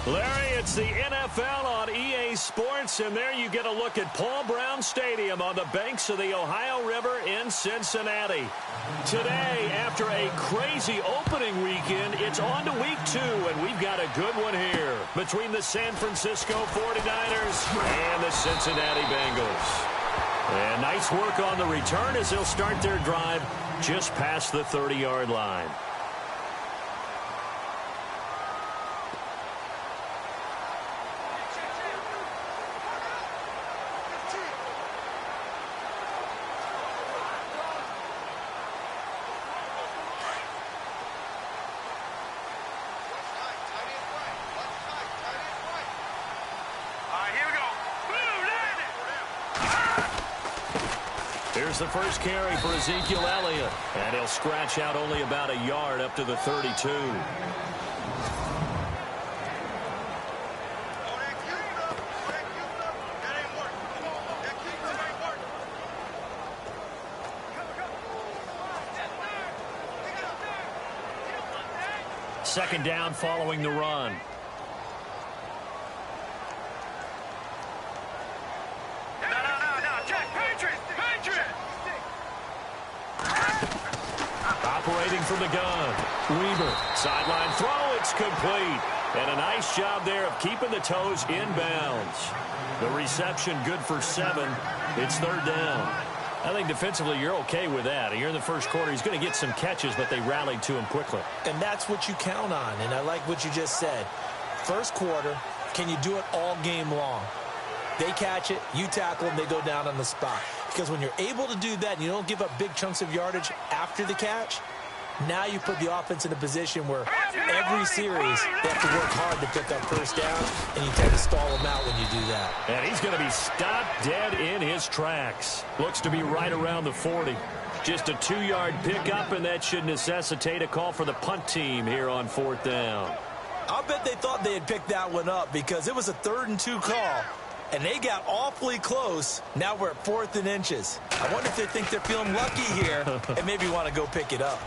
Larry, it's the NFL on EA Sports, and there you get a look at Paul Brown Stadium on the banks of the Ohio River in Cincinnati. Today, after a crazy opening weekend, it's on to week 2, and we've got a good one here between the San Francisco 49ers and the Cincinnati Bengals. And nice work on the return as they'll start their drive just past the 30-yard line. Here's the first carry for Ezekiel Elliott, and he'll scratch out only about a yard up to the 32. Second down following the run. Operating from the gun. Weaver. Sideline throw. It's complete. And a nice job there of keeping the toes in bounds. The reception good for 7. It's third down. I think defensively you're okay with that. Here in the first quarter, he's going to get some catches, but they rallied to him quickly. And that's what you count on. And I like what you just said. First quarter, can you do it all game long? They catch it, you tackle them, they go down on the spot. Because when you're able to do that and you don't give up big chunks of yardage after the catch, now you put the offense in a position where every series they have to work hard to pick up first down, and you tend to stall them out when you do that. And he's going to be stopped dead in his tracks. Looks to be right around the 40. Just a 2-yard pickup, and that should necessitate a call for the punt team here on 4th down. I'll bet they thought they had picked that one up because it was a 3rd and 2 call. And they got awfully close. Now we're at 4th and inches. I wonder if they think they're feeling lucky here and maybe want to go pick it up.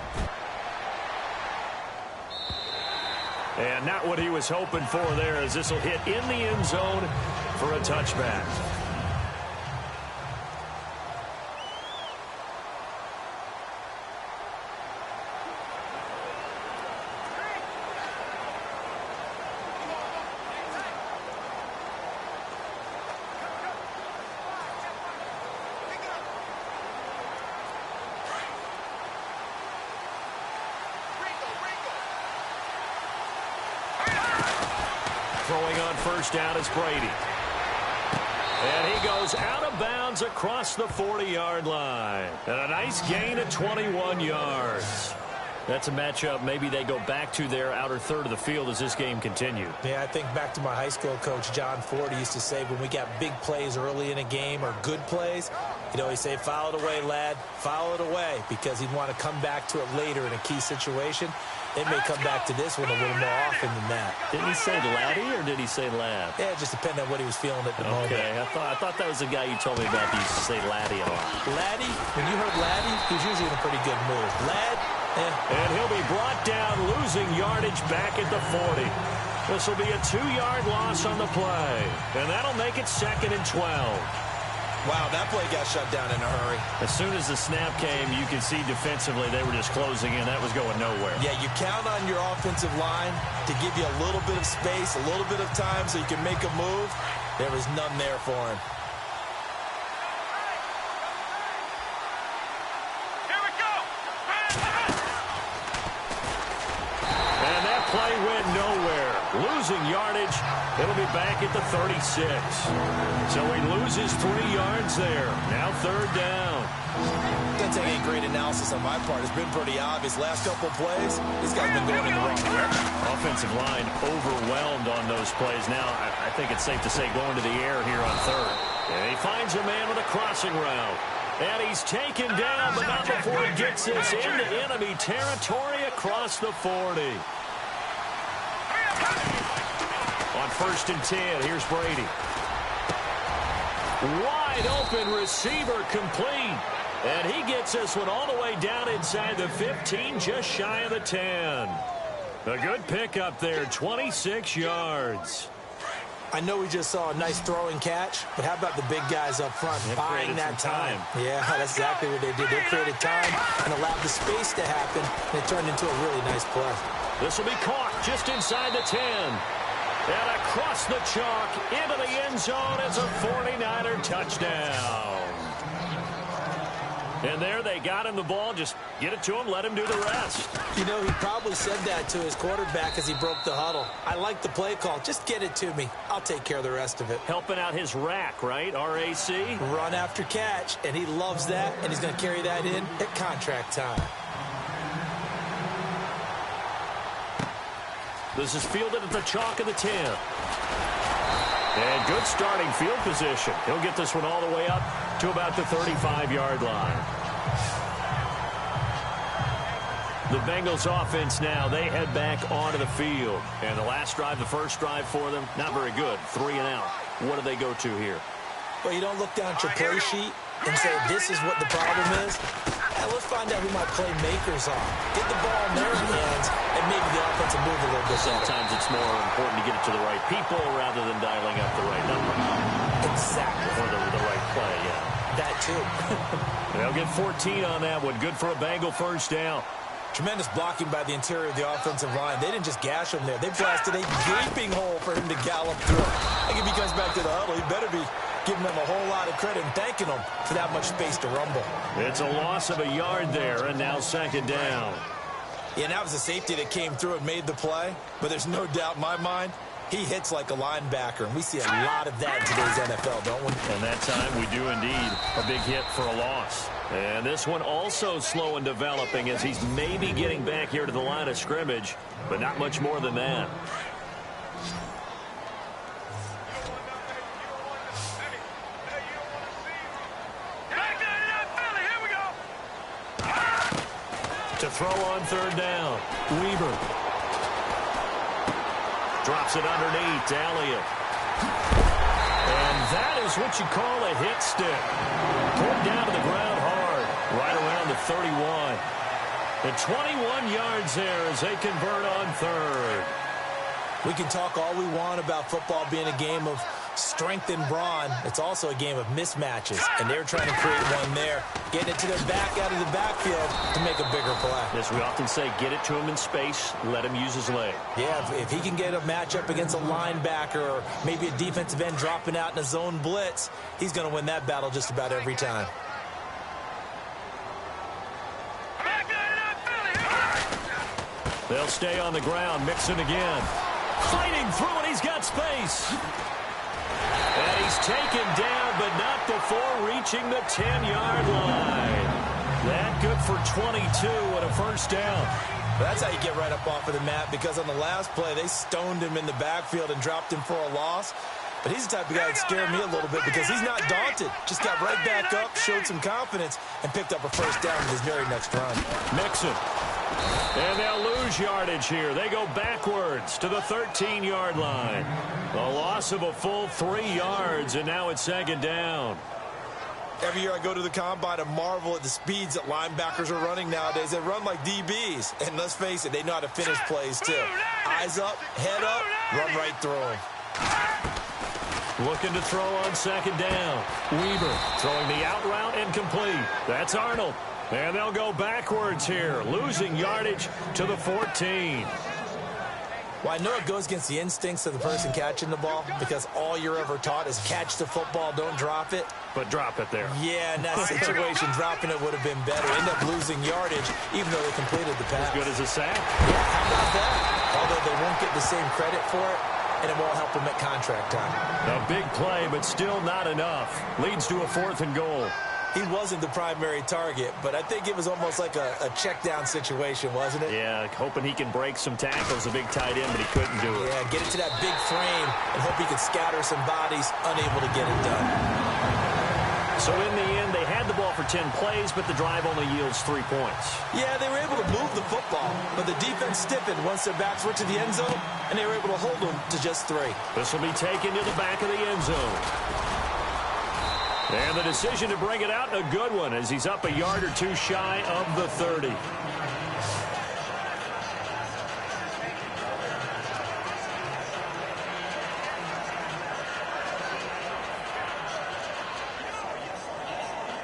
And not what he was hoping for there, as this will hit in the end zone for a touchback. Throwing on first down is Brady. And he goes out of bounds across the 40-yard line. And a nice gain of 21 yards. That's a matchup maybe they go back to their outer third of the field as this game continues. Yeah, I think back to my high school coach, John Ford. He used to say when we got big plays early in a game or good plays, he'd always say, foul it away, lad, foul it away, because he'd want to come back to it later in a key situation. They may come back to this one a little more often than that. Didn't he say laddie or did he say lad? Yeah, it just depended on what he was feeling at the moment. Okay, I thought that was the guy you told me about. He used to say laddie a lot. Laddie, when you heard laddie, he was usually in a pretty good mood. Lad, And he'll be brought down, losing yardage back at the 40. This will be a 2-yard loss on the play. And that'll make it 2nd and 12. Wow, that play got shut down in a hurry. As soon as the snap came, you could see defensively they were just closing in. That was going nowhere. Yeah, you count on your offensive line to give you a little bit of space, a little bit of time so you can make a move. There was none there for him. Here we go. And that play went nowhere. Losing yardage. It'll be back at the 36. So he loses 3 yards there. Now 3rd down. That's any great analysis on my part. It's been pretty obvious. Last couple of plays, this guy's been going in the wrong direction. Offensive line overwhelmed on those plays. Now, I think it's safe to say going to the air here on 3rd. And he finds a man with a crossing route. And he's taken down, but not before he gets this into enemy territory across the 40. On 1st and 10, here's Brady. Wide open receiver complete. And he gets this one all the way down inside the 15, just shy of the 10. A good pick up there, 26 yards. I know we just saw a nice throwing catch, but how about the big guys up front buying that time? Yeah, that's exactly what they did. They created time and allowed the space to happen, and it turned into a really nice play. This will be caught just inside the 10. And across the chalk into the end zone. It's a 49er touchdown. And there they got him the ball. Just get it to him, let him do the rest. You know, he probably said that to his quarterback as he broke the huddle. I like the play call. Just get it to me. I'll take care of the rest of it. Helping out his rack, right? RAC? Run after catch, and he loves that, and he's going to carry that in at contract time. This is fielded at the chalk of the 10. And good starting field position. He'll get this one all the way up to about the 35-yard line. The Bengals offense now, they head back onto the field. And the last drive, the first drive for them, not very good. 3 and out. What do they go to here? Well, you don't look down at your play sheet and say, this is what the problem is. Let's find out who my playmakers are. Get the ball in their hands, and maybe the offense will move a little bit. Sometimes it's more important to get it to the right people rather than dialing up the right number. Exactly. Or the right play, yeah. That, too. They'll get 14 on that one. Good for a Bengal first down. Tremendous blocking by the interior of the offensive line. They didn't just gash him there. They blasted a gaping hole for him to gallop through. I think if he comes back to the huddle, he better be giving them a whole lot of credit and thanking them for that much space to rumble. It's a loss of a yard there, and now second down. Yeah, and that was a safety that came through and made the play. But there's no doubt in my mind, he hits like a linebacker, and we see a lot of that in today's NFL, don't we? And that time we do indeed. A big hit for a loss. And this one also slow in developing as he's maybe getting back here to the line of scrimmage, but not much more than that. To throw on third down, Weaver. Drops it underneath to Elliott. And that is what you call a hit stick. Pulled down to the ground hard, right around the 31. And 21 yards there as they convert on third. We can talk all we want about football being a game of strength and brawn. It's also a game of mismatches, and they're trying to create one there, getting it to their back out of the backfield to make a bigger play. As we often say, get it to him in space, let him use his leg. Yeah, if he can get a matchup against a linebacker or maybe a defensive end dropping out in a zone blitz, he's going to win that battle just about every time. They'll stay on the ground, Mixon again. Fighting through it, he's got space. And he's taken down, but not before reaching the 10-yard line. That good for 22 and a first down. That's how you get right up off of the mat, because on the last play, they stoned him in the backfield and dropped him for a loss. But he's the type of guy that scared me a little bit because he's not daunted. Just got right back up, showed some confidence, and picked up a first down with his very next run. Mixon. And they'll lose yardage here. They go backwards to the 13-yard line. A loss of a full 3 yards, and now it's second down. Every year I go to the combine and marvel at the speeds that linebackers are running nowadays. They run like DBs. And let's face it, they know how to finish plays too. Eyes up, head up, run right through them. Looking to throw on second down. Weaver throwing the out route incomplete. That's Arnold. And they'll go backwards here, losing yardage to the 14. Well, I know it goes against the instincts of the person catching the ball because all you're ever taught is catch the football, don't drop it. But drop it there. Yeah, in that situation, dropping it would have been better. End up losing yardage, even though they completed the pass. As good as a sack. Yeah, how about that? Although they won't get the same credit for it, and it won't help them at contract time. A big play, but still not enough. Leads to a 4th and goal. He wasn't the primary target, but I think it was almost like a check-down situation, wasn't it? Yeah, hoping he can break some tackles, a big tight end, but he couldn't do it. Yeah, get it to that big frame and hope he could scatter some bodies, unable to get it done. So in the end, they had the ball for 10 plays, but the drive only yields 3 points. Yeah, they were able to move the football, but the defense stiffened once their backs were to the end zone, and they were able to hold them to just 3. This will be taken to the back of the end zone. And the decision to bring it out, a good one, as he's up a yard or two shy of the 30.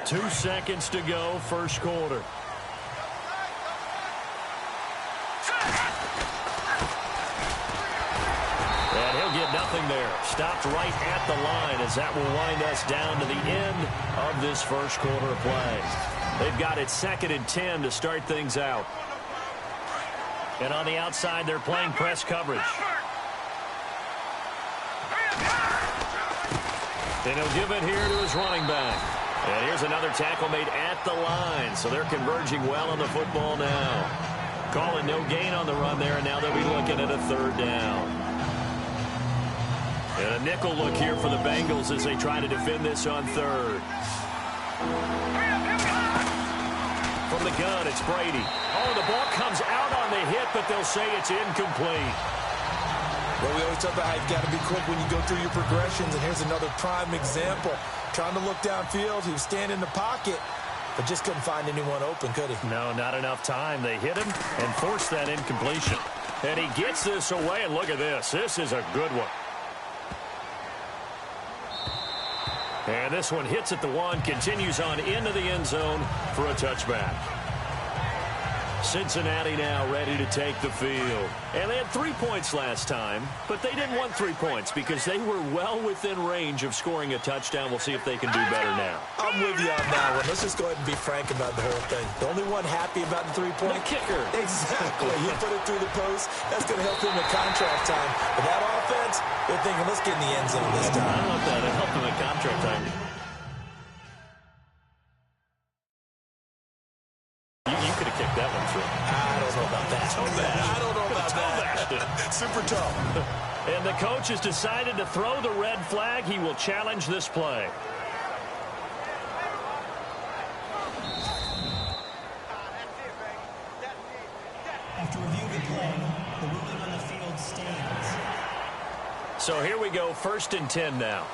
2 seconds to go, first quarter. And he'll get nothing there. Stopped right at the line as that will wind us down to the end of this first quarter of play. They've got it 2nd and 10 to start things out. And on the outside, they're playing press coverage. And he'll give it here to his running back. And here's another tackle made at the line. So they're converging well on the football now. Calling no gain on the run there, and now they'll be looking at a 3rd down. And a nickel look here for the Bengals as they try to defend this on 3rd. From the gun, it's Brady. Oh, the ball comes out on the hit, but they'll say it's incomplete. Well, we always talk about how you've got to be quick when you go through your progressions, and here's another prime example. Trying to look downfield, he was standing in the pocket, but just couldn't find anyone open, could he? No, not enough time. They hit him and forced that incompletion. And he gets this away, and look at this. This is a good one. And this one hits at the 1, continues on into the end zone for a touchback. Cincinnati now ready to take the field. And they had 3 points last time, but they didn't want 3 points because they were well within range of scoring a touchdown. We'll see if they can do better now. I'm with you on that one. Let's just go ahead and be frank about the whole thing. The only one happy about the 3-point? The kicker. Exactly. He put it through the post. That's going to help him in contract time. But that offense, they're thinking, let's get in the end zone this time. I don't know if that would help him in contract time. You could have kicked that one through. I don't know about that. I don't know about that. Super tough. And the coach has decided to throw the red flag. He will challenge this play. After review of the play, the ruling on the field stands. So here we go, 1st and 10 now.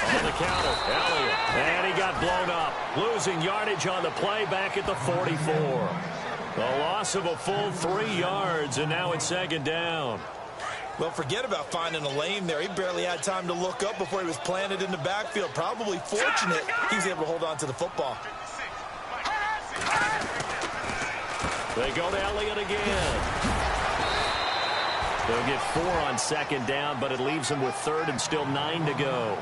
On the counter, Elliott, and he got blown up. Losing yardage on the play back at the 44. The loss of a full 3 yards, and now it's 2nd down. Well, forget about finding a lane there. He barely had time to look up before he was planted in the backfield. Probably fortunate he's able to hold on to the football. They go to Elliott again. They'll get 4 on 2nd down, but it leaves them with 3rd and still 9 to go.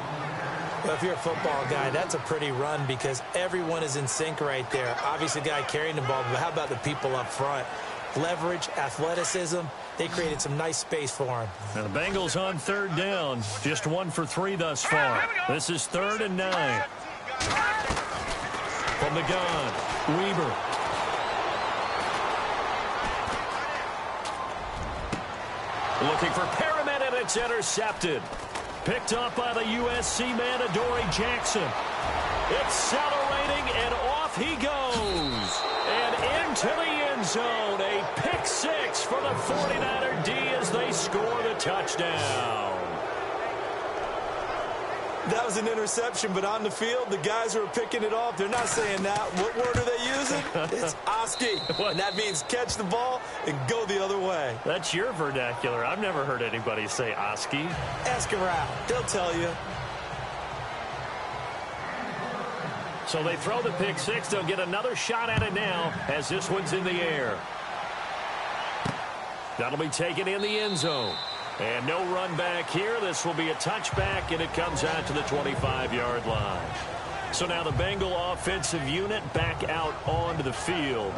Well, if you're a football guy, that's a pretty run because everyone is in sync right there. Obviously, the guy carrying the ball, but how about the people up front? Leverage, athleticism, they created some nice space for him. Now the Bengals on 3rd down. Just 1 for 3 thus far. This is 3rd and 9. From the gun, Weber. Looking for Perriman, and it's intercepted. Picked up by the USC man, Adoree Jackson. Accelerating, and off he goes. And into the end zone. A pick 6 for the 49er D as they score the touchdown. That was an interception, but on the field, the guys who are picking it off, they're not saying that. What word are they using? It's Oski. And that means catch the ball and go the other way. That's your vernacular. I've never heard anybody say Oski. Ask around. They'll tell you. So they throw the pick 6. They'll get another shot at it now as this one's in the air. That'll be taken in the end zone. And no run back here. This will be a touchback, and it comes out to the 25-yard line. So now the Bengal offensive unit back out onto the field.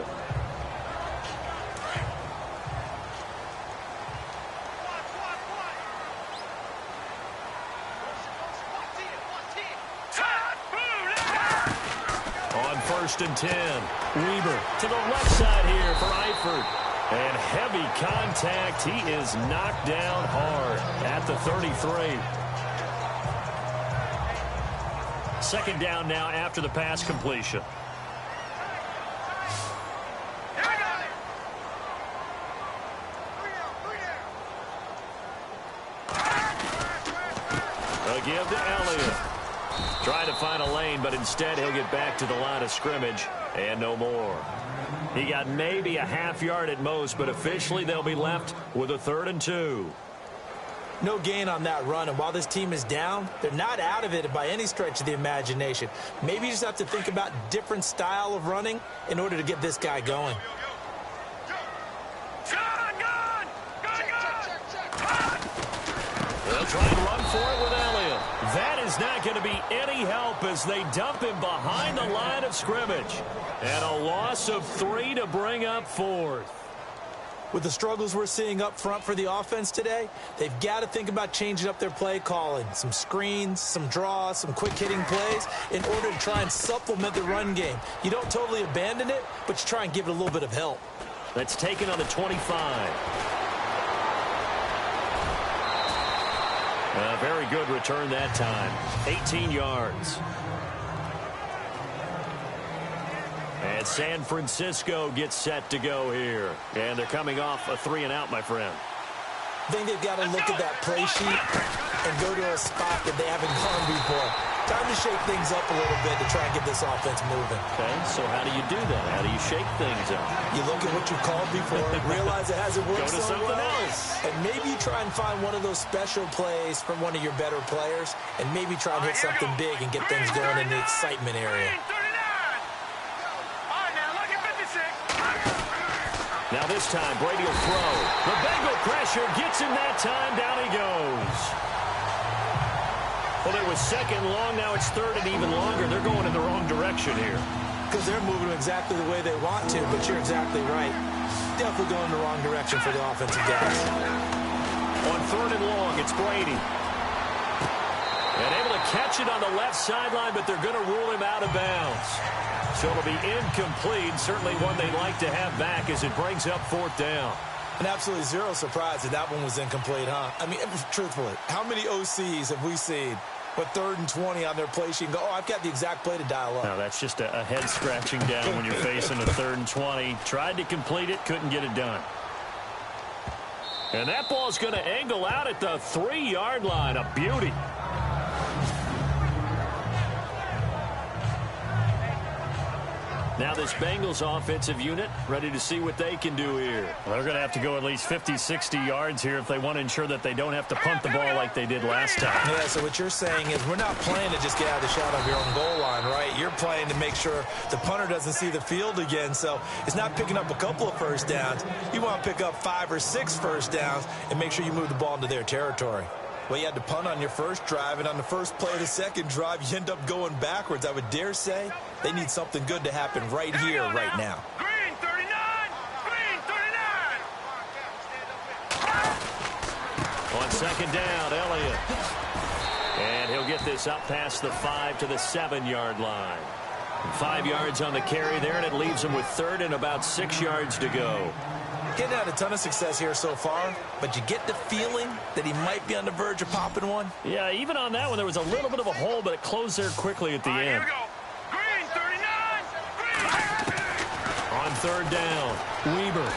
On 1st and 10, Weber to the left side here for Eifert. And heavy contact. He is knocked down hard at the 33. 2nd down now after the pass completion. A give to Elliott. Trying to find a lane, but instead he'll get back to the line of scrimmage and no more. He got maybe a half yard at most, but officially they'll be left with a 3rd and 2. No gain on that run, and while this team is down, they're not out of it by any stretch of the imagination. Maybe you just have to think about different style of running in order to get this guy going. They'll try and run for it with Elliott. That is not going to be any help as they dump him behind the line of scrimmage. And a loss of 3 to bring up 4th. With the struggles we're seeing up front for the offense today, they've got to think about changing up their play calling. Some screens, some draws, some quick-hitting plays in order to try and supplement the run game. You don't totally abandon it, but you try and give it a little bit of help. That's taken on the 25. A very good return that time. 18 yards. And San Francisco gets set to go here. And they're coming off a 3-and-out, my friend. I think they've got to look at that play sheet and go to a spot that they haven't gone before. Time to shake things up a little bit to try and get this offense moving. Okay, so how do you do that? How do you shake things up? You look at what you've called before, realize it hasn't worked go to so something well, else. and maybe you try and find one of those special plays from one of your better players, and maybe try and hit something big and get things going in the excitement area. Now this time, Brady will throw. The Bengal pressure gets him that time. Down he goes. Well, it was second long. Now it's third and even longer. They're going in the wrong direction here. Because they're moving exactly the way they want to, but you're exactly right. Definitely going in the wrong direction for the offensive guys. On third and long, it's Brady. And able to catch it on the left sideline, but they're going to rule him out of bounds. So it'll be incomplete. Certainly one they'd like to have back as it brings up 4th down. And absolutely zero surprise that that one was incomplete, huh? I mean, truthfully, how many OCs have we seen with 3rd and 20 on their play sheet and go, oh, I've got the exact play to dial up? Now, that's just a head-scratching down when you're facing a 3rd and 20. Tried to complete it, couldn't get it done. And that ball's going to angle out at the 3-yard line. A beauty. Now this Bengals offensive unit ready to see what they can do here. Well, they're going to have to go at least 50, 60 yards here if they want to ensure that they don't have to punt the ball like they did last time. Yeah, so what you're saying is we're not playing to just get out of the shot of your own goal line, right? You're playing to make sure the punter doesn't see the field again. So it's not picking up a couple of first downs. You want to pick up 5 or 6 first downs and make sure you move the ball into their territory. Well, you had to punt on your first drive, and on the first play of the second drive, you end up going backwards. I would dare say they need something good to happen right here, right now. Green 39! Green 39! On second down, Elliott. And he'll get this up past the 5 to the 7-yard line. 5 yards on the carry there, and it leaves him with 3rd and about 6 yards to go. Getting out a ton of success here so far, but you get the feeling that he might be on the verge of popping one. Yeah, even on that one, there was a little bit of a hole, but it closed there quickly at the end. Here we go. Green 39! Green! On third down, Weber.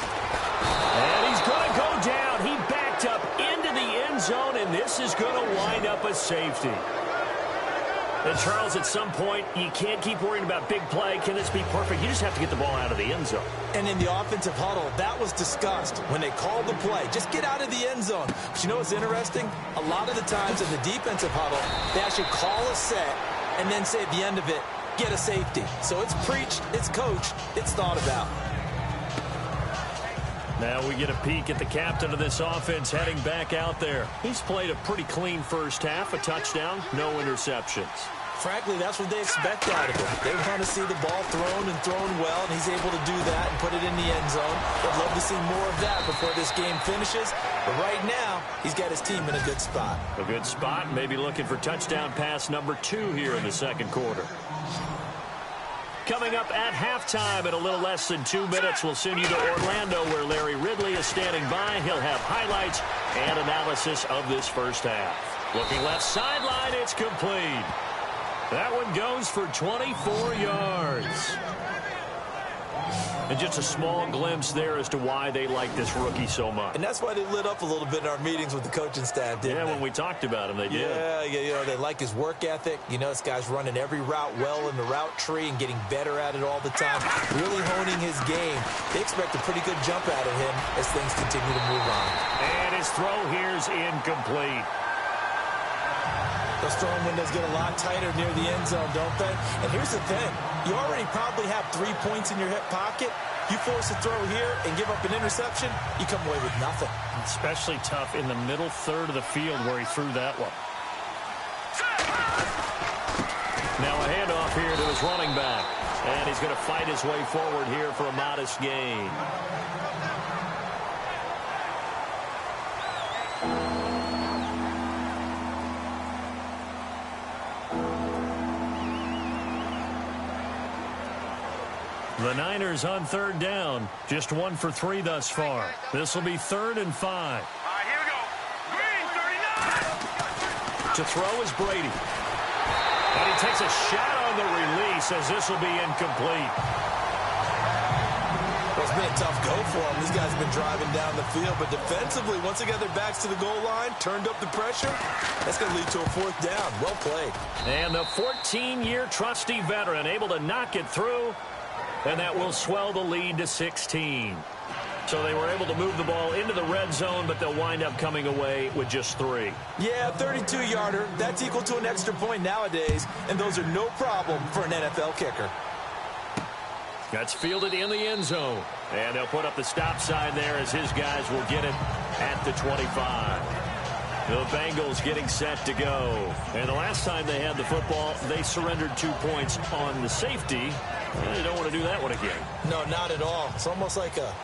And he's going to go down. He backed up into the end zone, and this is going to wind up a safety. And, Charles, at some point, you can't keep worrying about big play. Can this be perfect? You just have to get the ball out of the end zone. And in the offensive huddle, that was discussed when they called the play. Just get out of the end zone. But you know what's interesting? A lot of the times in the defensive huddle, they actually call a set and then say at the end of it, get a safety. So it's preached, it's coached, it's thought about. Now we get a peek at the captain of this offense heading back out there. He's played a pretty clean first half, a touchdown, no interceptions. Frankly, that's what they expect out of him. They want to see the ball thrown and thrown well, and he's able to do that and put it in the end zone. They'd love to see more of that before this game finishes. But right now, he's got his team in a good spot. A good spot, maybe looking for touchdown pass number 2 here in the second quarter. Coming up at halftime in a little less than 2 minutes, we'll send you to Orlando where Larry Ridley is standing by. He'll have highlights and analysis of this first half. Looking left sideline, it's complete. That one goes for 24 yards. And just a small glimpse there as to why they like this rookie so much. And that's why they lit up a little bit in our meetings with the coaching staff, didn't they? Yeah, when we talked about him, they did. Yeah, you know, they like his work ethic. You know, this guy's running every route well in the route tree and getting better at it all the time, really honing his game. They expect a pretty good jump out of him as things continue to move on. And his throw here is is incomplete. Those throwing windows get a lot tighter near the end zone, don't they? And here's the thing. You already probably have 3 points in your hip pocket. You force a throw here and give up an interception, you come away with nothing. Especially tough in the middle third of the field where he threw that one. Now a handoff here to his running back. And he's going to fight his way forward here for a modest gain. The Niners on third down. Just 1 for 3 thus far. This will be 3rd and 5. All right, here we go. Green, 39. To throw is Brady. And he takes a shot on the release as this will be incomplete. Well, it's been a tough go for them. These guys have been driving down the field, but defensively, once they got their backs to the goal line, turned up the pressure, that's going to lead to a 4th down. Well played. And the 14-year trusty veteran able to knock it through, and that will swell the lead to 16. So they were able to move the ball into the red zone, but they'll wind up coming away with just 3. Yeah, 32-yarder. That's equal to an extra point nowadays, and those are no problem for an NFL kicker. That's fielded in the end zone. And they'll put up the stop sign there as his guys will get it at the 25. The Bengals getting set to go. And the last time they had the football, they surrendered 2 points on the safety. And they don't want to do that one again. No, not at all. It's almost like a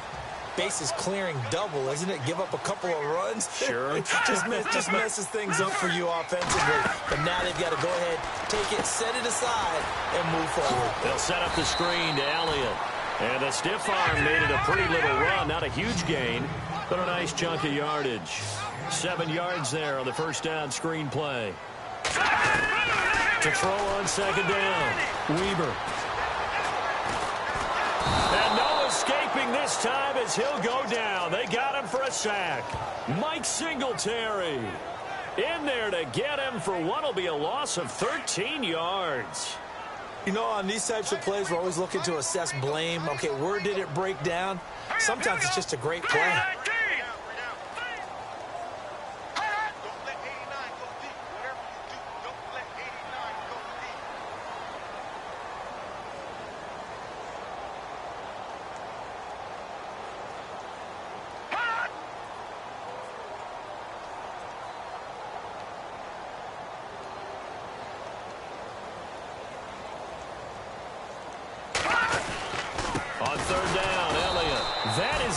bases clearing double, isn't it? Give up a couple of runs. Sure. just messes things up for you offensively. But now they've got to go ahead, take it, set it aside, and move forward. They'll set up the screen to Elliott. And the stiff arm made it a pretty little run. Not a huge gain, but a nice chunk of yardage. 7 yards there on the first down screen play. To throw on second down, Weaver. And no escaping this time as he'll go down. They got him for a sack. Mike Singletary in there to get him for what will be a loss of 13 yards. You know, on these types of plays, we're always looking to assess blame. Okay, where did it break down? Sometimes it's just a great play.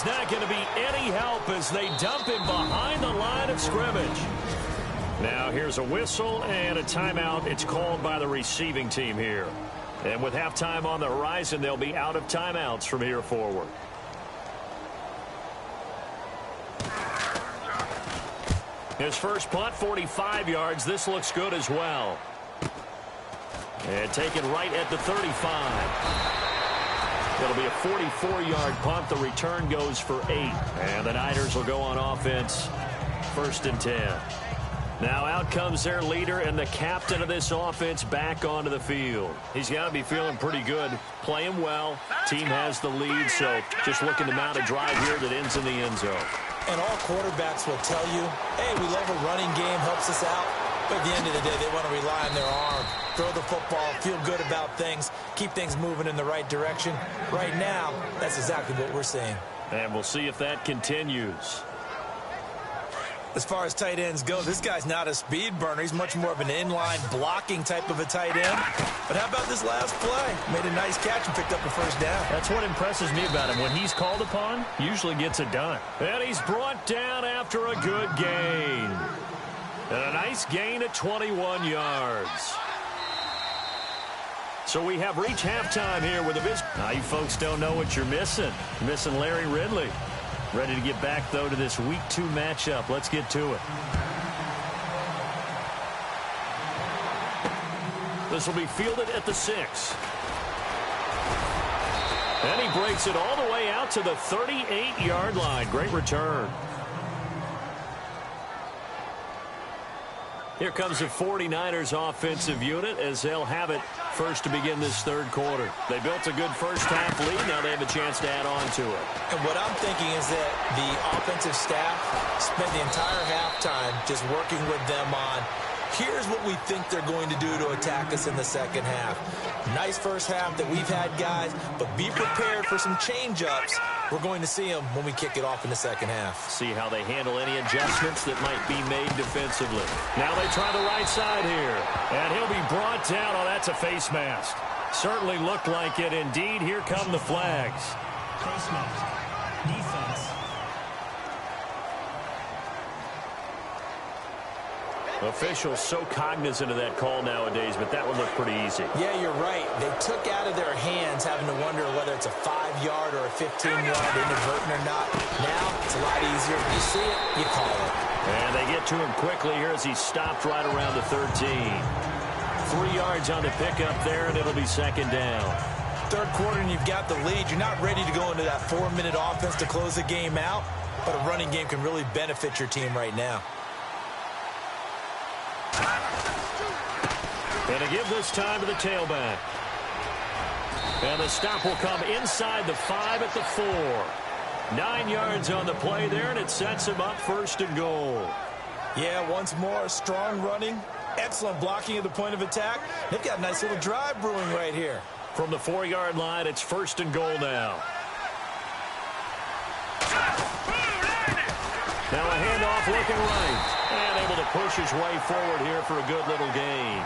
Not going to be any help as they dump him behind the line of scrimmage. Now here's a whistle and a timeout. It's called by the receiving team here. And with halftime on the horizon, they'll be out of timeouts from here forward. His first punt, 45 yards. This looks good as well. And taken right at the 35. It'll be a 44-yard punt. The return goes for 8. And the Niners will go on offense, 1st and 10. Now out comes their leader and the captain of this offense back onto the field. He's got to be feeling pretty good, playing well. Team has the lead, so just looking to mount a drive here that ends in the end zone. And all quarterbacks will tell you, hey, we love a running game, helps us out. But at the end of the day, they want to rely on their arm, throw the football, feel good about things, keep things moving in the right direction. Right now, that's exactly what we're seeing. And we'll see if that continues. As far as tight ends go, this guy's not a speed burner. He's much more of an inline blocking type of a tight end. But how about this last play? Made a nice catch and picked up a first down. That's what impresses me about him. When he's called upon, usually gets it done. And he's brought down after a good gain. And a nice gain at 21 yards. So we have reached halftime here with a visit. Now you folks don't know what you're missing. You're missing Larry Ridley. Ready to get back, though, to this Week 2 matchup. Let's get to it. This will be fielded at the 6. And he breaks it all the way out to the 38-yard line. Great return. Here comes the 49ers offensive unit as they'll have it first to begin this third quarter. They built a good first-half lead. Now they have a chance to add on to it. And what I'm thinking is that the offensive staff spent the entire halftime just working with them on, here's what we think they're going to do to attack us in the second half. Nice first half that we've had, guys, but be prepared for some change-ups. We're going to see them when we kick it off in the second half. See how they handle any adjustments that might be made defensively. Now they try the right side here. And he'll be brought down. Oh, that's a face mask. Certainly looked like it. Indeed, here come the flags. Face mask. Defense. Officials so cognizant of that call nowadays, but that would look pretty easy. Yeah, you're right. They took out of their hands having to wonder whether it's a 5-yard or a 15-yard inadvertent or not. Now, it's a lot easier. You see it, you call it. And they get to him quickly here as he stopped right around the 13. 3 yards on the pickup there, and it'll be second down. Third quarter, and you've got the lead. You're not ready to go into that 4-minute offense to close the game out, but a running game can really benefit your team right now. And to give this time to the tailback. And the stop will come inside the 5 at the 4. 9 yards on the play there, and it sets him up first and goal. Yeah, once more, strong running, excellent blocking at the point of attack. They've got a nice little drive brewing right here. From the 4-yard line, it's first and goal now. Now a handoff looking right. And able to push his way forward here for a good little gain.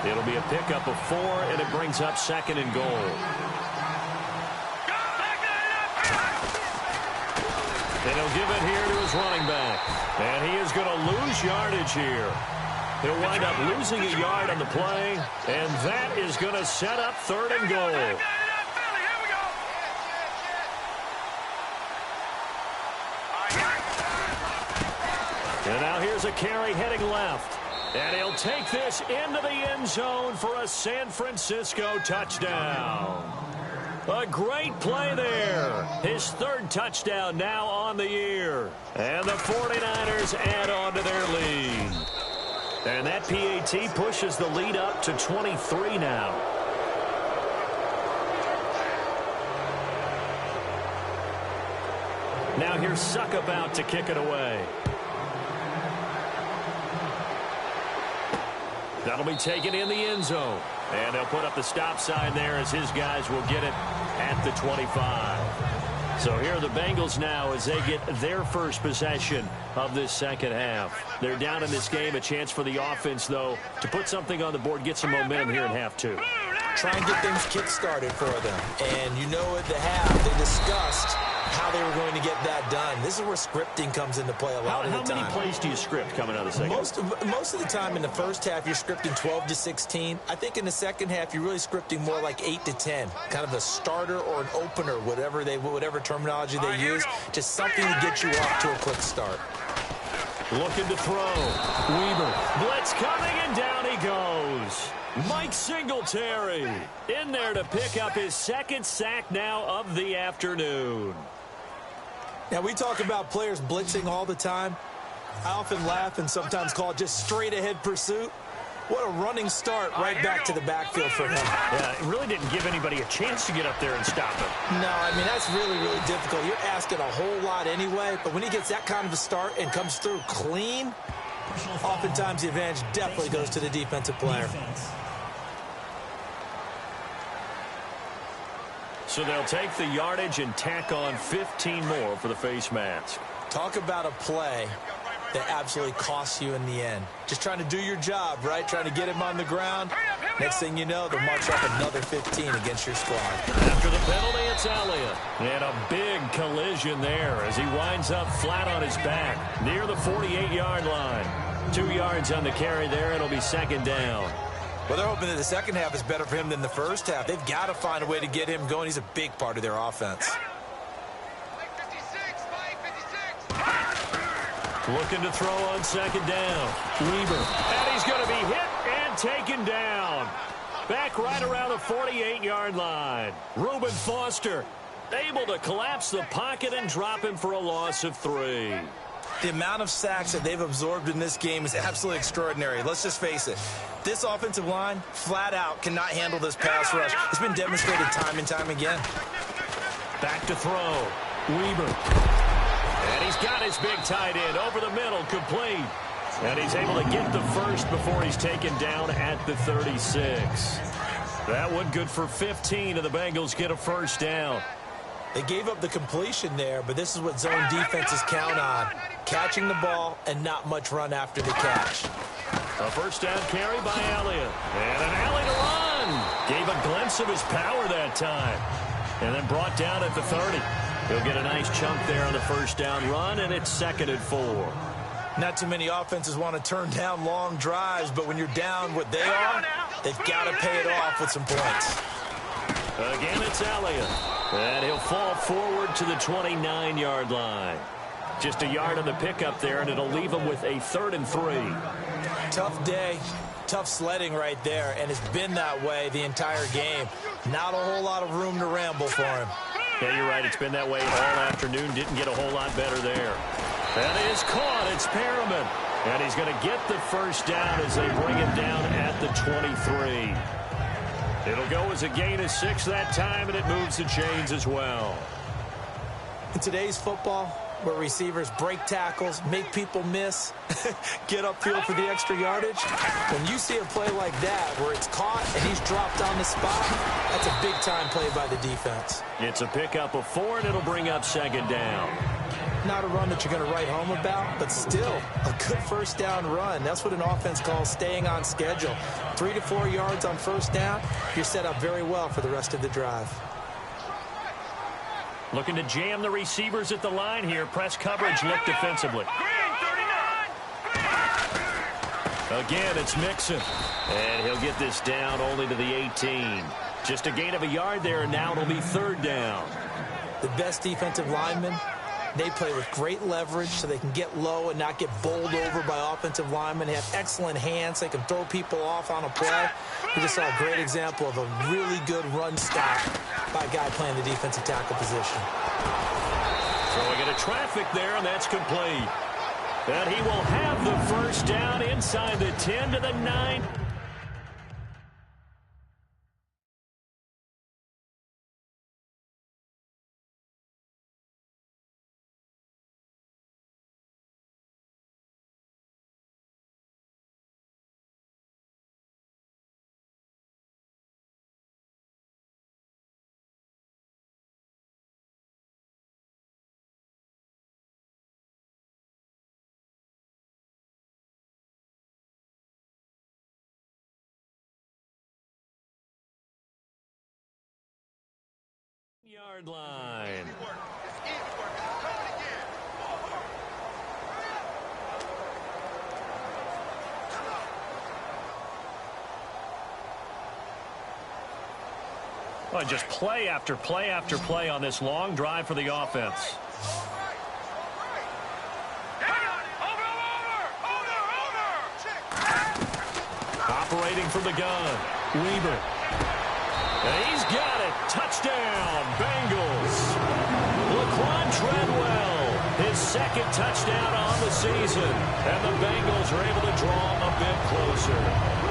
It'll be a pickup of 4, and it brings up second and goal. And he'll give it here to his running back. And he is going to lose yardage here. He'll wind up losing a yard on the play, and that is going to set up third and goal. And now here's a carry heading left. And he'll take this into the end zone for a San Francisco touchdown. A great play there. His third touchdown now on the year. And the 49ers add on to their lead. And that PAT pushes the lead up to 23 now. Now here's Suck about to kick it away. That'll be taken in the end zone. And they'll put up the stop sign there as his guys will get it at the 25. So here are the Bengals now as they get their first possession of this second half. They're down in this game. A chance for the offense, though, to put something on the board, get some momentum here in half two. Try and get things kick-started for them. And you know at the half, they discussed how they were going to get that done. This is where scripting comes into play a lot of the time. How many plays do you script coming out of the second? Most of the time in the first half, you're scripting 12 to 16. I think in the second half, you're really scripting more like 8 to 10. Kind of a starter or an opener, whatever terminology they use. Just something to get you off to a quick start. Looking to throw. Weaver. Blitz coming, and down he goes. Mike Singletary in there to pick up his second sack now of the afternoon. Now, we talk about players blitzing all the time. I often laugh and sometimes call it just straight-ahead pursuit. What a running start right back to the backfield for him. Yeah, it really didn't give anybody a chance to get up there and stop him. No, I mean, that's really, really difficult. You're asking a whole lot anyway, but when he gets that kind of a start and comes through clean, oftentimes the advantage definitely goes to the defensive player. So they'll take the yardage and tack on 15 more for the face mask. Talk about a play that absolutely costs you in the end. Just trying to do your job, right? Trying to get him on the ground. Next thing you know, they'll march up another 15 against your squad. After the penalty, it's Elliott. And a big collision there as he winds up flat on his back near the 48-yard line. 2 yards on the carry there. It'll be second down. Well, they're hoping that the second half is better for him than the first half. They've got to find a way to get him going. He's a big part of their offense. Looking to throw on second down. Weaver. And he's going to be hit and taken down. Back right around the 48-yard line. Reuben Foster able to collapse the pocket and drop him for a loss of 3. The amount of sacks that they've absorbed in this game is absolutely extraordinary. Let's just face it. This offensive line, flat out, cannot handle this pass rush. It's been demonstrated time and time again. Back to throw. Weber. And he's got his big tight end over the middle, complete. And he's able to get the first before he's taken down at the 36. That one good for 15, and the Bengals get a first down. They gave up the completion there, but this is what zone defenses count on. Catching the ball and not much run after the catch. A first down carry by Elliott. And an alley to run. Gave a glimpse of his power that time. And then brought down at the 30. He'll get a nice chunk there on the first down run, and it's 2nd and 4. Not too many offenses want to turn down long drives, but when you're down what they are, they've got to pay it off with some points. Again, it's Elliott. And he'll fall forward to the 29-yard line. Just a yard on the pickup there, and it'll leave him with a 3rd and 3. Tough day, tough sledding right there, and it's been that way the entire game. Not a whole lot of room to ramble for him. Yeah, you're right. It's been that way all afternoon. Didn't get a whole lot better there. That is caught. It's Perriman. And he's going to get the first down as they bring him down at the 23. It'll go as a gain of 6 that time, and it moves the chains as well. In today's football, where receivers break tackles, make people miss, get upfield for the extra yardage, when you see a play like that where it's caught and he's dropped on the spot, that's a big-time play by the defense. It's a pickup of 4, and it'll bring up 2nd down. Not a run that you're going to write home about, but still a good first down run. That's what an offense calls staying on schedule. 3 to 4 yards on first down, you're set up very well for the rest of the drive. Looking to jam the receivers at the line here. Press coverage look defensively. Again, it's Mixon. And he'll get this down only to the 18. Just a gain of a yard there, and now it'll be 3rd down. The best defensive linemen, they play with great leverage so they can get low and not get bowled over by offensive linemen. They have excellent hands. They can throw people off on a play. We just saw a great example of a really good run stop by a guy playing the defensive tackle position. Throwing into traffic there, and that's complete. And he will have the first down inside the 10 to the 9. Yard line. Well, just play after play after play on this long drive for the offense. Operating from the gun. Weber. And he's got it. Touchdown, Bengals. Laquan Treadwell, his 2nd touchdown on the season. And the Bengals are able to draw a bit closer.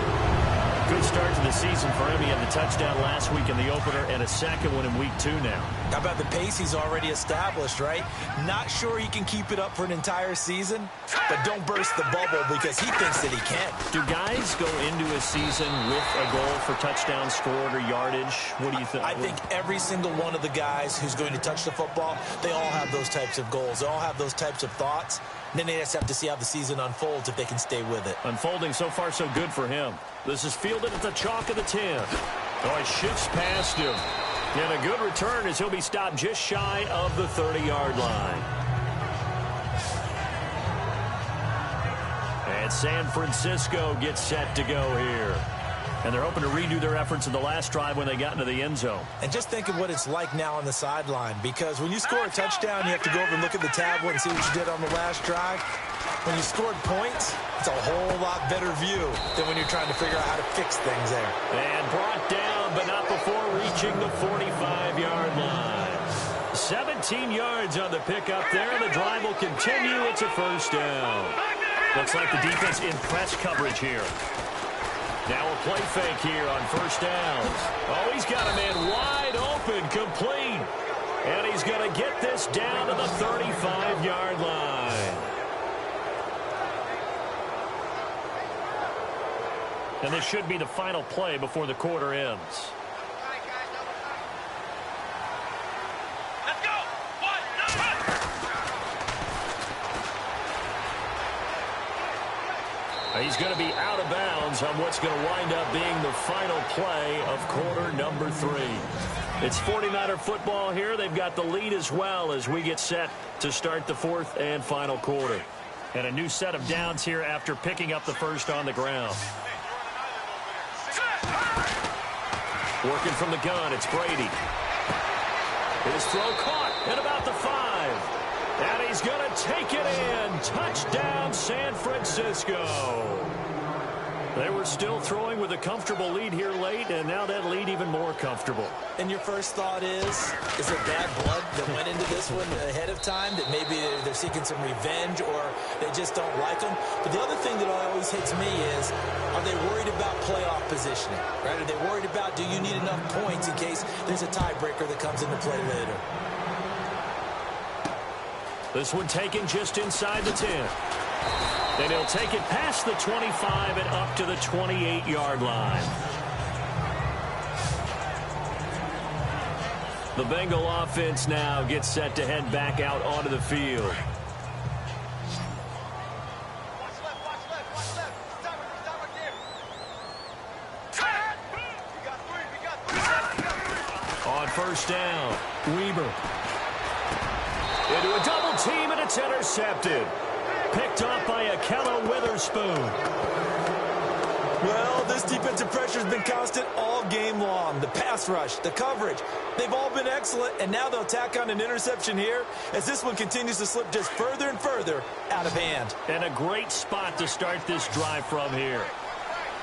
Good start to the season for him. He had the touchdown last week in the opener and a 2nd one in week 2 now. How about the pace he's already established, right? Not sure he can keep it up for an entire season, but don't burst the bubble because he thinks that he can. Do guys go into a season with a goal for touchdowns scored or yardage? What do you think? I think every single one of the guys who's going to touch the football, they all have those types of goals. They all have those types of thoughts. And then they just have to see how the season unfolds if they can stay with it. Unfolding so far so good for him. This is fielded at the chalk of the 10. Oh, he shifts past him. And a good return as he'll be stopped just shy of the 30-yard line. And San Francisco gets set to go here. And they're hoping to redo their efforts in the last drive when they got into the end zone. And just think of what it's like now on the sideline, because when you score a touchdown, you have to go over and look at the tablet and see what you did on the last drive. When you scored points, it's a whole lot better view than when you're trying to figure out how to fix things there. And brought down, but not before reaching the 45-yard line. 17 yards on the pickup there. The drive will continue. It's a first down. Looks like the defense in press coverage here. Now a play fake here on first downs. Oh, he's got a man wide open, complete. And he's going to get this down to the 35-yard line. And this should be the final play before the quarter ends. Let's go. He's going to be out of bounds on what's going to wind up being the final play of quarter number 3. It's 49er football here. They've got the lead as well as we get set to start the fourth and final quarter. And a new set of downs here after picking up the first on the ground. Working from the gun, it's Brady. His throw caught at about the 5. And he's going to take it in. Touchdown, San Francisco. They were still throwing with a comfortable lead here late, and now that lead even more comfortable. And your first thought is there bad blood that went into this one ahead of time, that maybe they're seeking some revenge or they just don't like them? But the other thing that always hits me is, are they worried about playoff positioning? Right? Are they worried about, do you need enough points in case there's a tiebreaker that comes into play later? This one taken just inside the 10. And he'll take it past the 25 and up to the 28-yard line. The Bengal offense now gets set to head back out onto the field. On first down, Weber. Into a double team, and it's intercepted. Picked off by Akella Witherspoon. Well, this defensive pressure has been constant all game long. The pass rush, the coverage, they've all been excellent, and now they'll tack on an interception here as this one continues to slip just further and further out of hand. And a great spot to start this drive from here.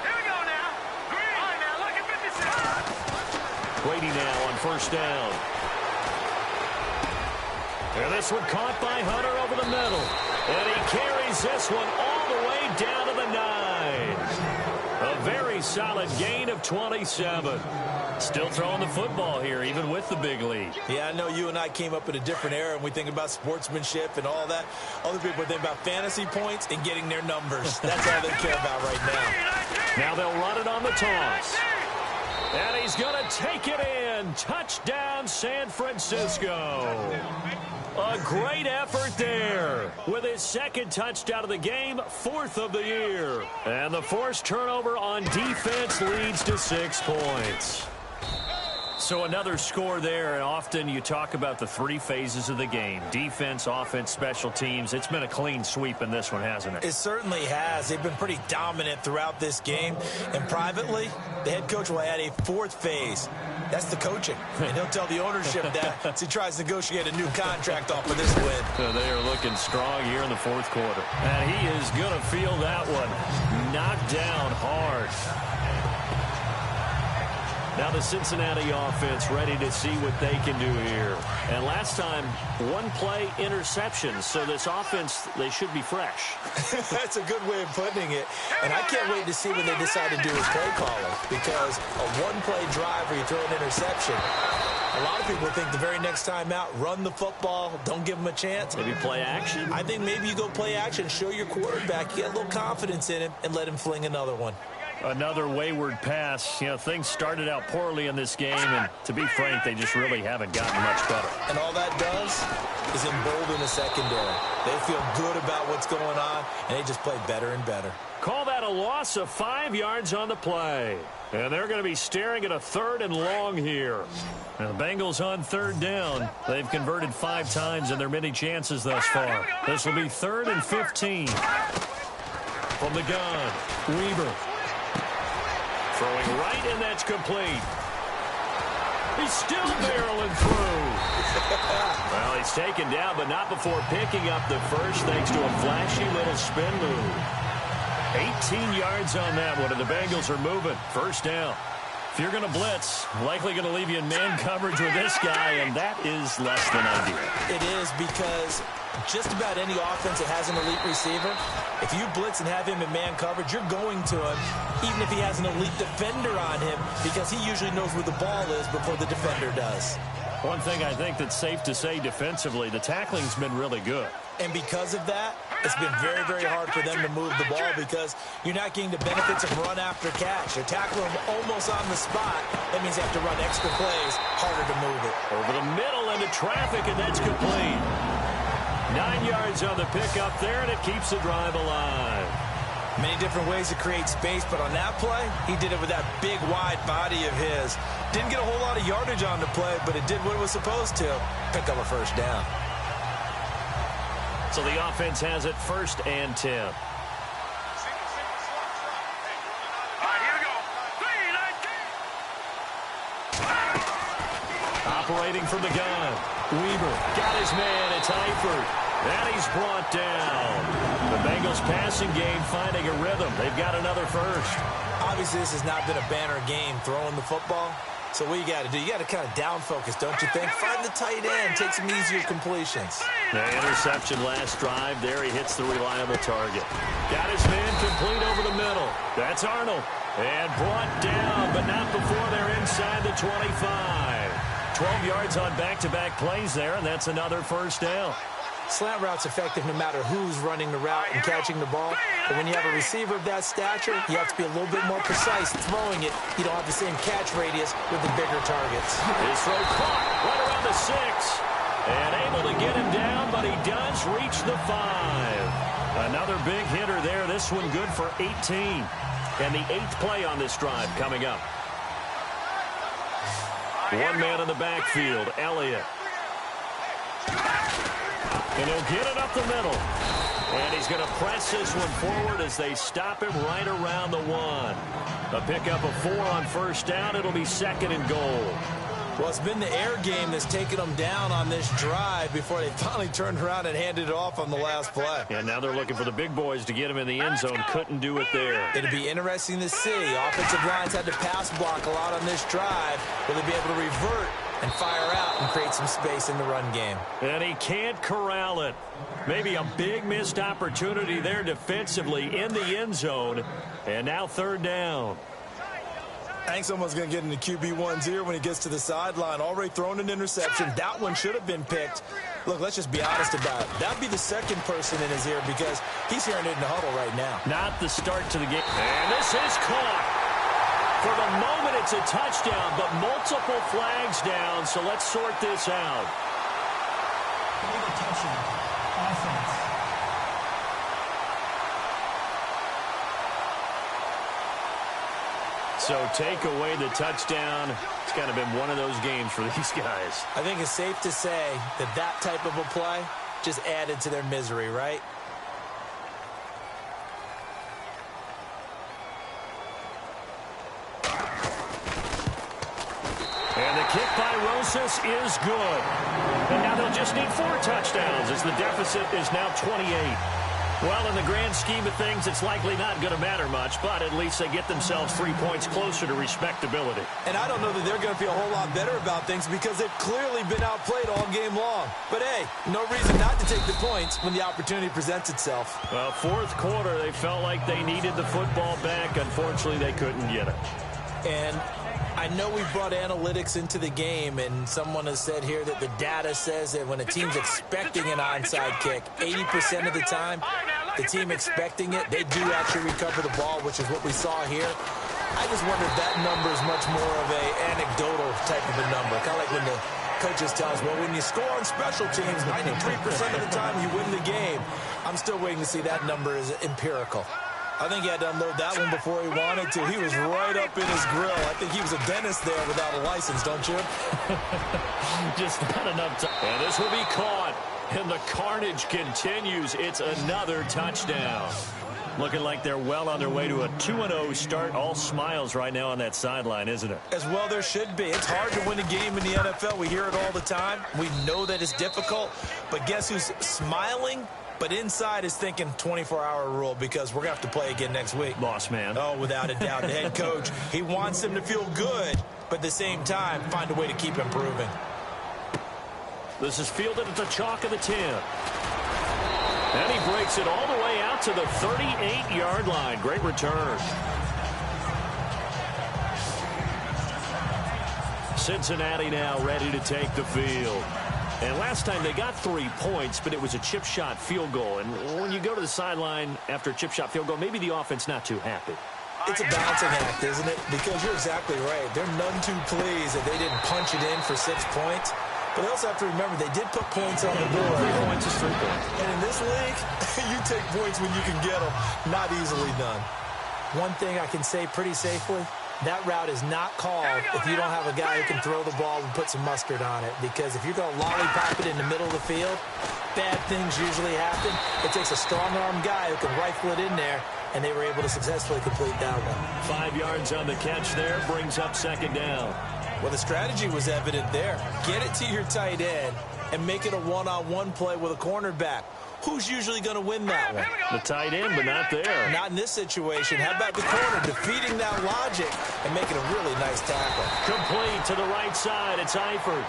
Here we go now. Green. All right, now, look at 56. Brady now on first down. And this one caught by Hunter over the middle. And he carries this one all the way down to the 9. A very solid gain of 27. Still throwing the football here, even with the big lead. Yeah, I know you and I came up in a different era, and we think about sportsmanship and all that. Other people think about fantasy points and getting their numbers. That's all they care about right now. Now they'll run it on the toss. And he's going to take it in. Touchdown, San Francisco. A great effort there with his second touchdown of the game, 4th of the year. And the forced turnover on defense leads to 6 points. So another score there, and often you talk about the 3 phases of the game. Defense, offense, special teams. It's been a clean sweep in this one, hasn't it? It certainly has. They've been pretty dominant throughout this game. And privately, the head coach will add a 4th phase. That's the coaching. And he'll tell the ownership that as he tries to negotiate a new contract off of this win. So they are looking strong here in the 4th quarter. And he is going to feel that one knocked down hard. Now the Cincinnati offense ready to see what they can do here. And last time, 1-play interception. So this offense, they should be fresh. That's a good way of putting it. And I can't wait to see what they decide to do as play callers. Because a 1-play drive where you throw an interception, a lot of people think the very next time out, run the football, don't give them a chance. Maybe play action? I think maybe you go play action, show your quarterback, you get a little confidence in him, and let him fling another one. Another wayward pass. You know, things started out poorly in this game, and to be frank, they just really haven't gotten much better. And all that does is embolden the secondary. They feel good about what's going on, and they just play better and better. Call that a loss of 5 yards on the play. And they're going to be staring at a 3rd and long here. And the Bengals on 3rd down. They've converted 5 times in their many chances thus far. This will be 3rd and 15. From the gun, Weber. Throwing right, and that's complete. He's still barreling through. Well, he's taken down, but not before picking up the first, thanks to a flashy little spin move. 18 yards on that one, and the Bengals are moving. First down. If you're going to blitz, likely going to leave you in man coverage with this guy, and that is less than ideal. It is, because just about any offense that has an elite receiver, if you blitz and have him in man coverage, you're going to him, even if he has an elite defender on him, because he usually knows where the ball is before the defender does. One thing I think that's safe to say defensively, the tackling's been really good. And because of that, it's been very, very hard for them to move the ball, because you're not getting the benefits of run after catch. You're tackling them almost on the spot. That means they have to run extra plays, harder to move it. Over the middle into traffic, and that's complete. 9 yards on the pickup there, and it keeps the drive alive. Many different ways to create space, but on that play, he did it with that big, wide body of his. Didn't get a whole lot of yardage on the play, but it did what it was supposed to. Pick up a first down. So the offense has it 1st and 10. All right, here we go. 3-19. Operating from the gun. Weaver got his man. It's Eifert. And he's brought down. The Bengals passing game finding a rhythm. They've got another first. Obviously, this has not been a banner game throwing the football. So what you got to do, you got to kind of down focus, don't you think? Find the tight end, take some easier completions. The interception last drive there. He hits the reliable target. Got his man complete over the middle. That's Arnold. And brought down, but not before they're inside the 25. 12 yards on back-to-back plays there, and that's another first down. Slant route's effective no matter who's running the route and catching the ball. But when you have a receiver of that stature, you have to be a little bit more precise throwing it. You don't have the same catch radius with the bigger targets. His throw caught right around the 6. And able to get him down, but he does reach the 5. Another big hitter there. This one good for 18. And the 8th play on this drive coming up. One man in the backfield, Elliott. And he'll get it up the middle. And he's going to press this one forward as they stop him right around the 1. A pickup of 4 on first down. It'll be 2nd and goal. Well, it's been the air game that's taken them down on this drive before they finally turned around and handed it off on the last play. And now they're looking for the big boys to get him in the end zone. Couldn't do it there. It'll be interesting to see. Offensive lines had to pass block a lot on this drive. Will they be able to revert and fire out and create some space in the run game? And he can't corral it. Maybe a big missed opportunity there defensively in the end zone. And now 3rd down. I think someone's going to get in the QB1's ear when he gets to the sideline. Already thrown an interception. That one should have been picked. Look, let's just be honest about it. That'd be the second person in his ear because he's hearing it in the huddle right now. Not the start to the game. And this is caught. For the moment, it's a touchdown, but multiple flags down, so let's sort this out. Touchdown. Offense. So take away the touchdown. It's kind of been one of those games for these guys. I think it's safe to say that that type of a play just added to their misery, right? And the kick by Rosas is good. And now they'll just need 4 touchdowns as the deficit is now 28. Well, in the grand scheme of things, it's likely not going to matter much, but at least they get themselves 3 points closer to respectability. And I don't know that they're going to feel a whole lot better about things because they've clearly been outplayed all game long. But, hey, no reason not to take the points when the opportunity presents itself. Well, 4th quarter, they felt like they needed the football back. Unfortunately, they couldn't get it. And I know we brought analytics into the game, and someone has said here that the data says that when a team's expecting an onside kick, 80% of the time, the team expecting it, they do actually recover the ball, which is what we saw here. I just wonder if that number is much more of a anecdotal type of a number, kind of like when the coaches tell us, well, when you score on special teams, 93% of the time you win the game. I'm still waiting to see that number is empirical. I think he had to unload that one before he wanted to. He was right up in his grill. I think he was a dentist there without a license, don't you? Just not enough time. And this will be caught. And the carnage continues. It's another touchdown. Looking like they're well on their way to a 2-0 start. All smiles right now on that sideline, isn't it? As well there should be. It's hard to win a game in the NFL. We hear it all the time. We know that it's difficult. But guess who's smiling But inside is thinking 24-hour rule because we're going to have to play again next week. Boss man. Oh, without a doubt. The head coach, he wants them to feel good, but at the same time, find a way to keep improving. This is fielded at the chalk of the 10. And he breaks it all the way out to the 38-yard line. Great return. Cincinnati now ready to take the field. And last time they got 3 points, but it was a chip shot field goal. And when you go to the sideline after a chip shot field goal, maybe the offense not too happy. It's a balancing act, isn't it? Because you're exactly right. They're none too pleased that they didn't punch it in for 6 points. But they also have to remember they did put points on the board. 3 points is 3 points. And in this league, you take points when you can get them. Not easily done. One thing I can say pretty safely, that route is not called if you don't have a guy who can throw the ball and put some mustard on it. Because if you're going to lollipop it in the middle of the field, bad things usually happen. It takes a strong-arm guy who can rifle it in there, and they were able to successfully complete that one. 5 yards on the catch there, brings up second down. Well, the strategy was evident there. Get it to your tight end and make it a one-on-one play with a cornerback. Who's usually going to win that one? The tight end, but not there. Not in this situation. How about the corner defeating that logic and making a really nice tackle? Complete to the right side. It's Eifert.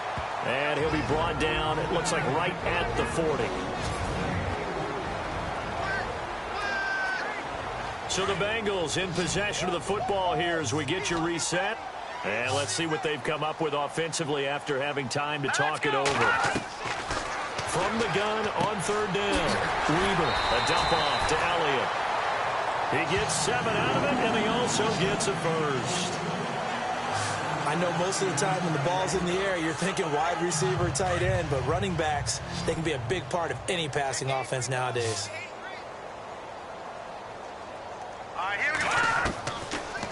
And he'll be brought down, it looks like right at the 40. So the Bengals in possession of the football here as we get you reset. And let's see what they've come up with offensively after having time to talk it over. From the gun on third down. Weaver, a dump off to Elliott. He gets 7 out of it, and he also gets a first. I know most of the time when the ball's in the air, you're thinking wide receiver, tight end, but running backs, they can be a big part of any passing offense nowadays.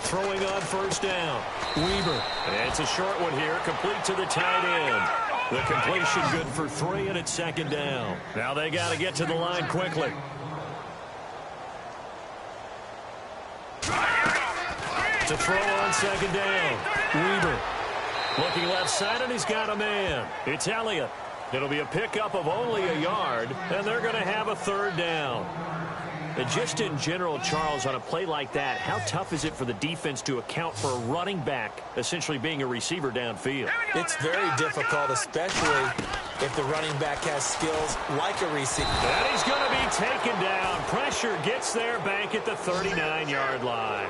Throwing on first down. Weaver. And it's a short one here, complete to the tight end. The completion good for 3, and it's second down. Now they got to get to the line quickly. To throw on second down. Weaver. Looking left side, and he's got a man. It's Elliott. It'll be a pickup of only a yard, and they're going to have a third down. And just in general, Charles, on a play like that, how tough is it for the defense to account for a running back essentially being a receiver downfield? It's very difficult, especially if the running back has skills like a receiver. And he's going to be taken down. Pressure gets there back at the 39-yard line.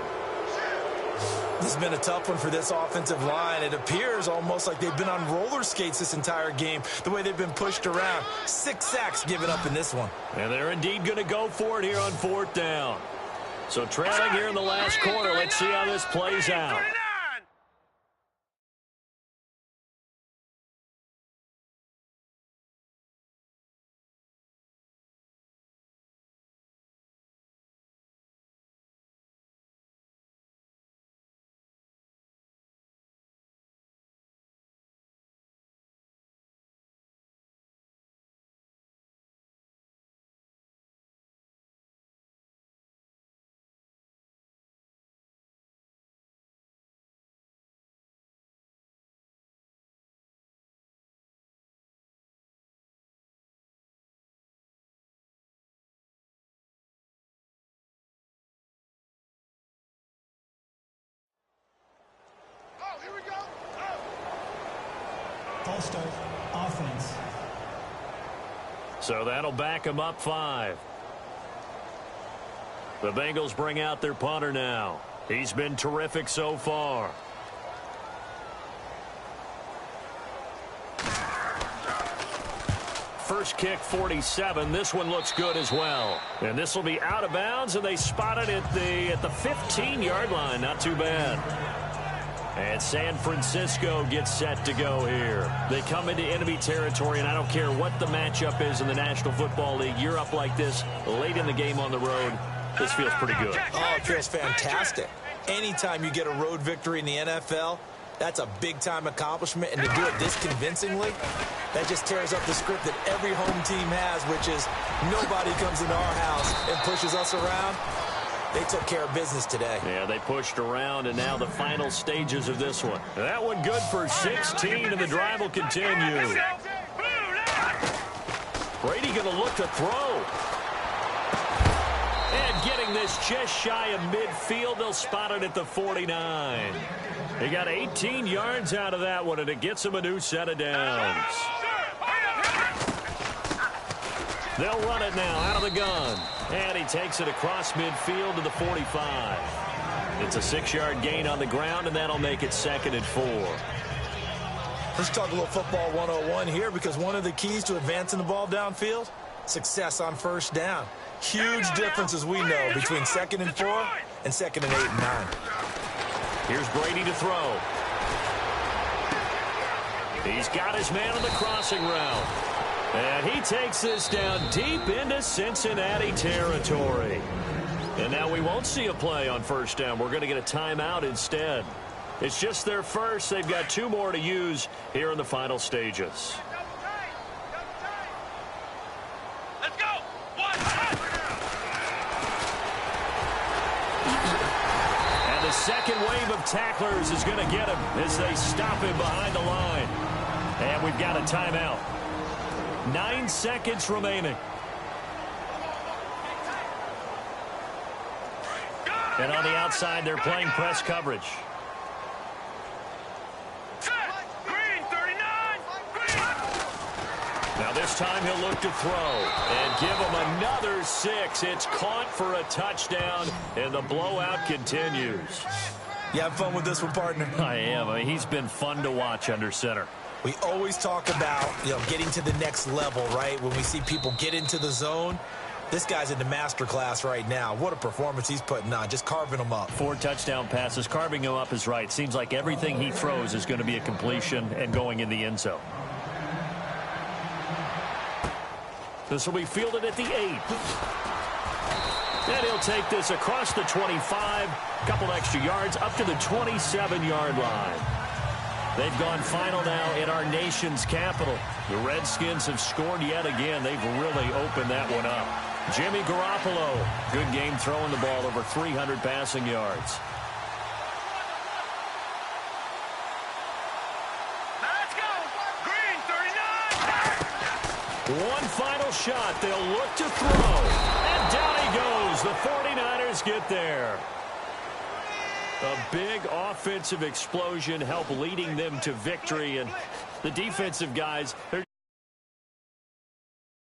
This has been a tough one for this offensive line. It appears almost like they've been on roller skates this entire game, the way they've been pushed around. 6 sacks given up in this one. And they're indeed going to go for it here on fourth down. So trailing here in the last quarter, let's see how this plays out. False start, offense. So that'll back them up 5. The Bengals bring out their punter now. He's been terrific so far. First kick, 47. This one looks good as well. And this will be out of bounds, and they spot it at the 15-yard line. Not too bad. And San Francisco gets set to go here. They come into enemy territory, and I don't care what the matchup is in the National Football League. You're up like this late in the game on the road. This feels pretty good. Oh, it feels fantastic. Anytime you get a road victory in the NFL, that's a big-time accomplishment. And to do it this convincingly, that just tears up the script that every home team has, which is nobody comes into our house and pushes us around. They took care of business today. Yeah, they pushed around, and now the final stages of this one. That one good for 16, and the drive will continue. Brady going to look to throw. along this just shy of midfield. They'll spot it at the 49. They got 18 yards out of that one, and it gets them a new set of downs. They'll run it now out of the gun. And he takes it across midfield to the 45. It's a 6-yard gain on the ground, and that'll make it 2nd and 4. Let's talk a little football 101 here, because one of the keys to advancing the ball downfield, success on first down. Huge difference, as we know, between 2nd and 4 and 2nd and 8 and 9. Here's Brady to throw. He's got his man on the crossing route. And he takes this down deep into Cincinnati territory. And now we won't see a play on first down. We're going to get a timeout instead. It's just their first. They've got 2 more to use here in the final stages. Let's go. And the second wave of tacklers is going to get him as they stop him behind the line. And we've got a timeout. 9 seconds remaining. And on the outside, they're playing press coverage. Green, 39. Now this time he'll look to throw and give him another 6. It's caught for a touchdown, and the blowout continues. You have fun with this one, partner? I am. I mean, he's been fun to watch under center. We always talk about, getting to the next level, right? When we see people get into the zone, this guy's in the master class right now. What a performance he's putting on, just carving them up. 4 touchdown passes. Carving him up is right. Seems like everything he throws is going to be a completion and going in the end zone. This will be fielded at the 8. And he'll take this across the 25, a couple extra yards, up to the 27-yard line. They've gone final now in our nation's capital. The Redskins have scored yet again. They've really opened that one up. Jimmy Garoppolo, good game throwing the ball, over 300 passing yards. Let's go. Green, 39. One final shot. They'll look to throw. And down he goes. The 49ers get there. A big offensive explosion helped leading them to victory, and the defensive guys, they're